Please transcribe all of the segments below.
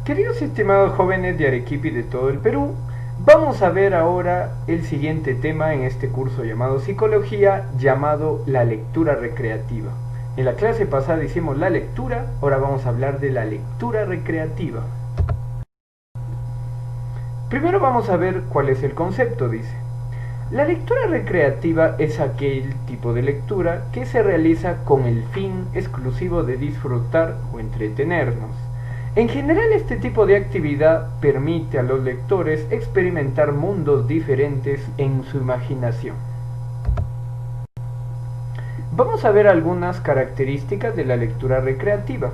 Queridos y estimados jóvenes de Arequipa y de todo el Perú, vamos a ver ahora el siguiente tema en este curso llamado Psicología, llamado la lectura recreativa. En la clase pasada hicimos la lectura, ahora vamos a hablar de la lectura recreativa. Primero vamos a ver cuál es el concepto, dice. La lectura recreativa es aquel tipo de lectura que se realiza con el fin exclusivo de disfrutar o entretenernos. En general, este tipo de actividad permite a los lectores experimentar mundos diferentes en su imaginación. Vamos a ver algunas características de la lectura recreativa.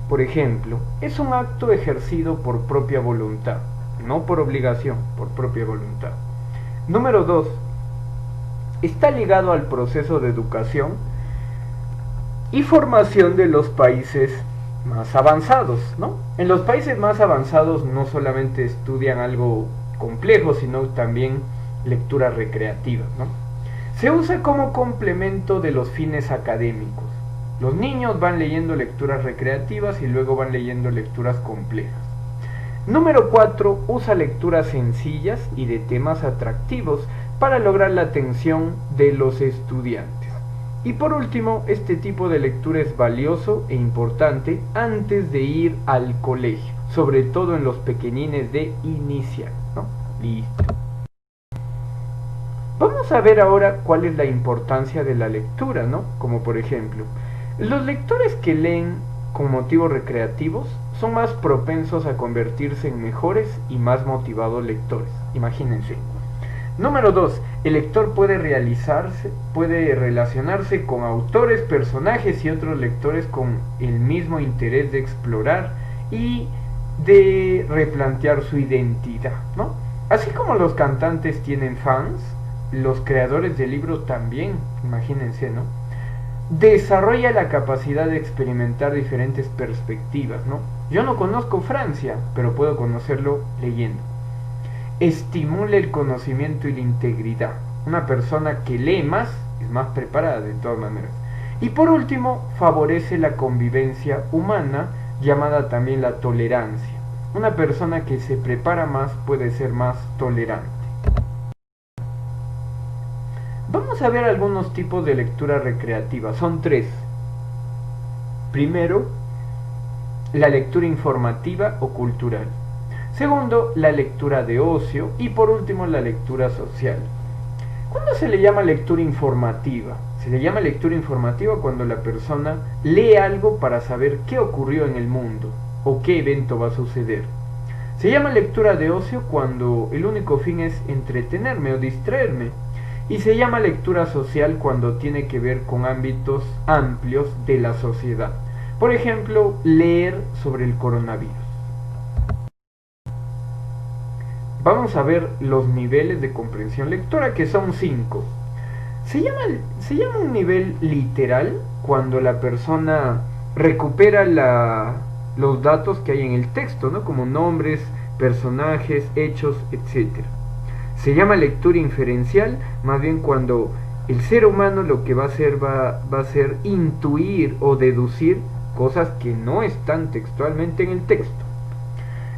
Por ejemplo, es un acto ejercido por propia voluntad, no por obligación, por propia voluntad. Número 2. Está ligado al proceso de educación y formación de los países más avanzados, ¿no? En los países más avanzados no solamente estudian algo complejo, sino también lectura recreativa, ¿no? Se usa como complemento de los fines académicos. Los niños van leyendo lecturas recreativas y luego van leyendo lecturas complejas. Número 4. Usa lecturas sencillas y de temas atractivos para lograr la atención de los estudiantes. Y por último, este tipo de lectura es valioso e importante antes de ir al colegio, sobre todo en los pequeñines de inicial, ¿no? Listo. Vamos a ver ahora cuál es la importancia de la lectura, ¿no? Como por ejemplo, los lectores que leen con motivos recreativos son más propensos a convertirse en mejores y más motivados lectores. Imagínense. Número 2. El lector puede relacionarse con autores, personajes y otros lectores con el mismo interés de explorar y de replantear su identidad, ¿no? Así como los cantantes tienen fans, los creadores de libros también, imagínense, ¿no? Desarrolla la capacidad de experimentar diferentes perspectivas, ¿no? Yo no conozco Francia, pero puedo conocerlo leyendo. Estimula el conocimiento y la integridad. Una persona que lee más es más preparada de todas maneras. Y por último, favorece la convivencia humana, llamada también la tolerancia. Una persona que se prepara más puede ser más tolerante. Vamos a ver algunos tipos de lectura recreativa. Son 3. Primero, la lectura informativa o cultural. Segundo, la lectura de ocio. Y por último, la lectura social. ¿Cuándo se le llama lectura informativa? Se le llama lectura informativa cuando la persona lee algo para saber qué ocurrió en el mundo o qué evento va a suceder. Se llama lectura de ocio cuando el único fin es entretenerme o distraerme. Y se llama lectura social cuando tiene que ver con ámbitos amplios de la sociedad. Por ejemplo, leer sobre el coronavirus. Vamos a ver los niveles de comprensión lectora, que son 5. Se llama un nivel literal cuando la persona recupera los datos que hay en el texto, ¿no? Como nombres, personajes, hechos, etc. Se llama lectura inferencial, más bien cuando el ser humano lo que va a ser intuir o deducir cosas que no están textualmente en el texto.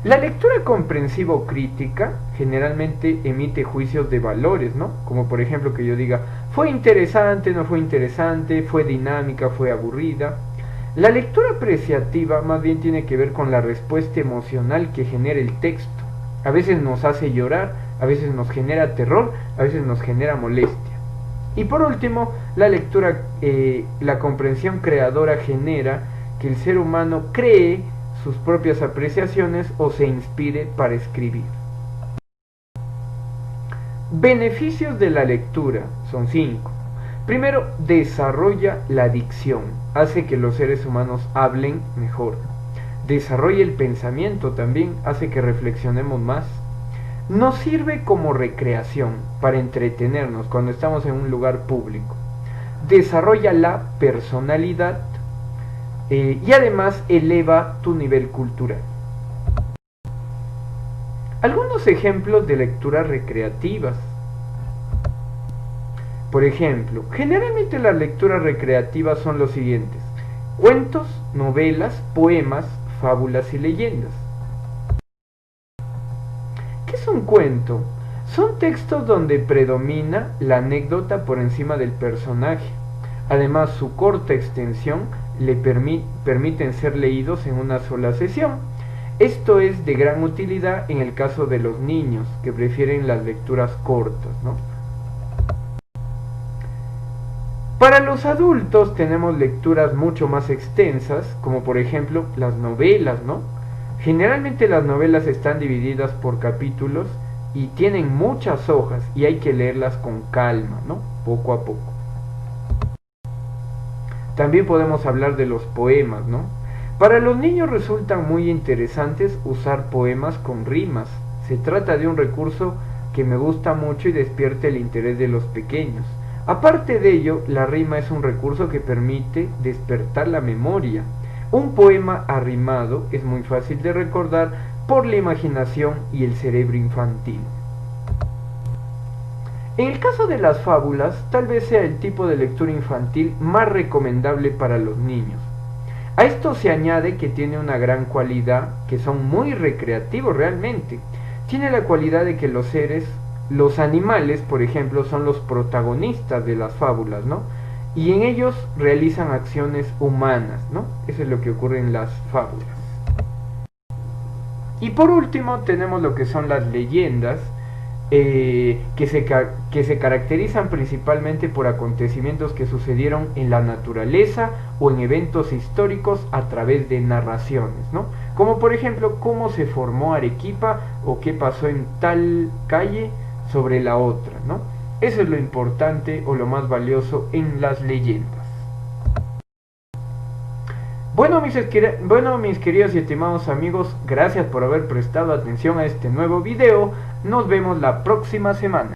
La lectura comprensiva o crítica generalmente emite juicios de valores, ¿no? Como por ejemplo que yo diga, fue interesante, no fue interesante, fue dinámica, fue aburrida. La lectura apreciativa más bien tiene que ver con la respuesta emocional que genera el texto. A veces nos hace llorar, a veces nos genera terror, a veces nos genera molestia. Y por último, la comprensión creadora genera que el ser humano cree sus propias apreciaciones o se inspire para escribir. Beneficios de la lectura son 5. Primero, desarrolla la dicción, hace que los seres humanos hablen mejor. Desarrolla el pensamiento también, hace que reflexionemos más. Nos sirve como recreación, para entretenernos cuando estamos en un lugar público. Desarrolla la personalidad y además eleva tu nivel cultural. Algunos ejemplos de lecturas recreativas. Por ejemplo, generalmente las lecturas recreativas son los siguientes: cuentos, novelas, poemas, fábulas y leyendas. un cuento? Son textos donde predomina la anécdota por encima del personaje. Además, su corta extensión le permiten ser leídos en una sola sesión. Esto es de gran utilidad en el caso de los niños que prefieren las lecturas cortas, ¿no? Para los adultos tenemos lecturas mucho más extensas, como por ejemplo las novelas, ¿no? Generalmente las novelas están divididas por capítulos y tienen muchas hojas y hay que leerlas con calma, ¿no? Poco a poco. También podemos hablar de los poemas, ¿no? Para los niños resultan muy interesantes usar poemas con rimas. Se trata de un recurso que me gusta mucho y despierta el interés de los pequeños. Aparte de ello, la rima es un recurso que permite despertar la memoria. Un poema arrimado es muy fácil de recordar por la imaginación y el cerebro infantil. En el caso de las fábulas, tal vez sea el tipo de lectura infantil más recomendable para los niños. A esto se añade que tiene una gran cualidad, que son muy recreativos realmente. Tiene la cualidad de que los animales, por ejemplo, son los protagonistas de las fábulas, ¿no? Y en ellos realizan acciones humanas, ¿no? Eso es lo que ocurre en las fábulas. Y por último tenemos lo que son las leyendas, que se caracterizan principalmente por acontecimientos que sucedieron en la naturaleza o en eventos históricos a través de narraciones, ¿no? Como por ejemplo cómo se formó Arequipa o qué pasó en tal calle sobre la otra, ¿no? Eso es lo importante o lo más valioso en las leyendas. Bueno, mis queridos y estimados amigos, gracias por haber prestado atención a este nuevo video. Nos vemos la próxima semana.